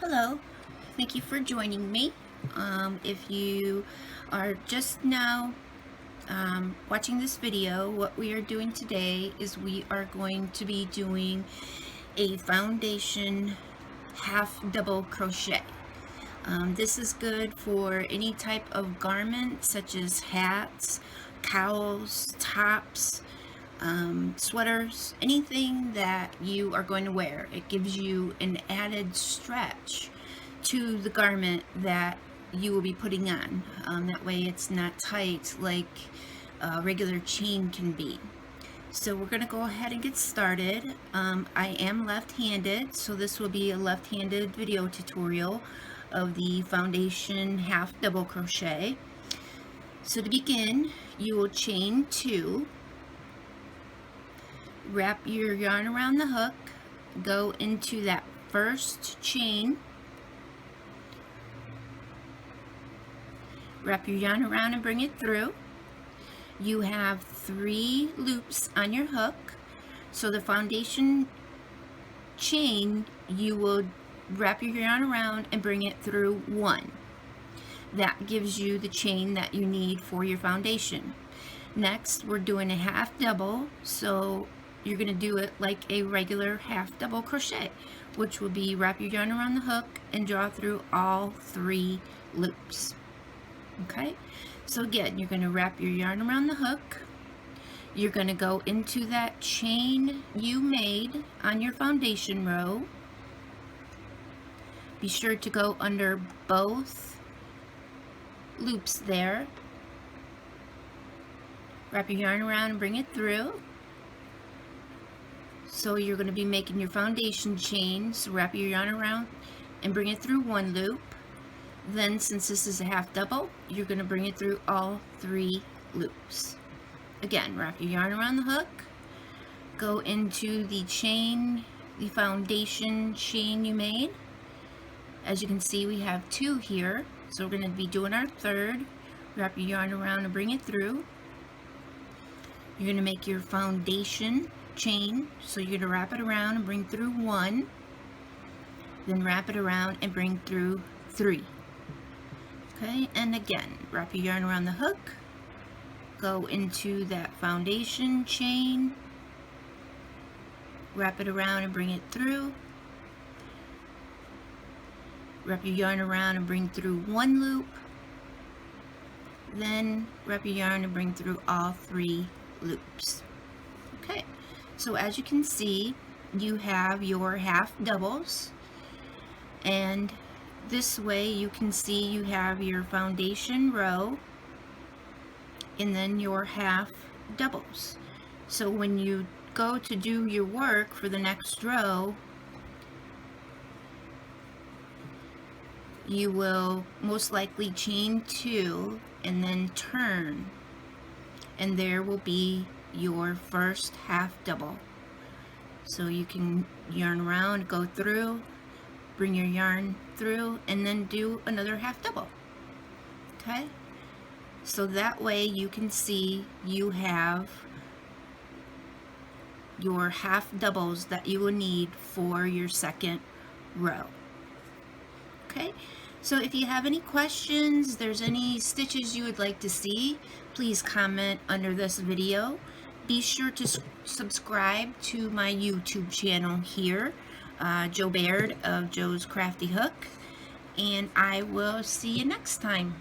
Hello, thank you for joining me. If you are just now watching this video, what we are doing today is we are going to be doing a foundation half double crochet. This is good for any type of garment such as hats, cowls, tops, sweaters, anything that you are going to wear. It gives you an added stretch to the garment that you will be putting on. That way it's not tight like a regular chain can be. So we're going to go ahead and get started. I am left-handed, so this will be a left-handed video tutorial of the foundation half double crochet. So to begin, you will chain 2, wrap your yarn around the hook, go into that first chain, wrap your yarn around and bring it through. You have 3 loops on your hook, so the foundation chain you will wrap your yarn around and bring it through 1. That gives you the chain that you need for your foundation. Next, we're doing a half double, so you're going to do it like a regular half double crochet, which will be wrap your yarn around the hook and draw through all 3 loops. Okay, so again, you're going to wrap your yarn around the hook. You're going to go into that chain you made on your foundation row. Be sure to go under both loops there. Wrap your yarn around and bring it through. So you're going to be making your foundation chain, so wrap your yarn around and bring it through 1 loop. Then, since this is a half double, you're going to bring it through all 3 loops. Again, wrap your yarn around the hook, go into the chain, the foundation chain you made. As you can see, we have 2 here, so we're going to be doing our 3rd. Wrap your yarn around and bring it through. You're going to make your foundation chain, so you're going to wrap it around and bring through 1, then wrap it around and bring through 3. Okay, and again, wrap your yarn around the hook, go into that foundation chain, wrap it around and bring it through, wrap your yarn around and bring through 1 loop, then wrap your yarn and bring through all 3 loops. Okay, so as you can see, you have your half doubles, and this way you can see you have your foundation row and then your half doubles. So when you go to do your work for the next row, you will most likely chain 2 and then turn, and there will be your first half double. So you can yarn around, go through, bring your yarn through, and then do another half double. Okay, so that way you can see you have your half doubles that you will need for your second row. Okay, so if you have any questions, there's any stitches you would like to see, please comment under this video. Be sure to subscribe to my YouTube channel here, Joe Baird of Joe's Crafty Hook, and I will see you next time.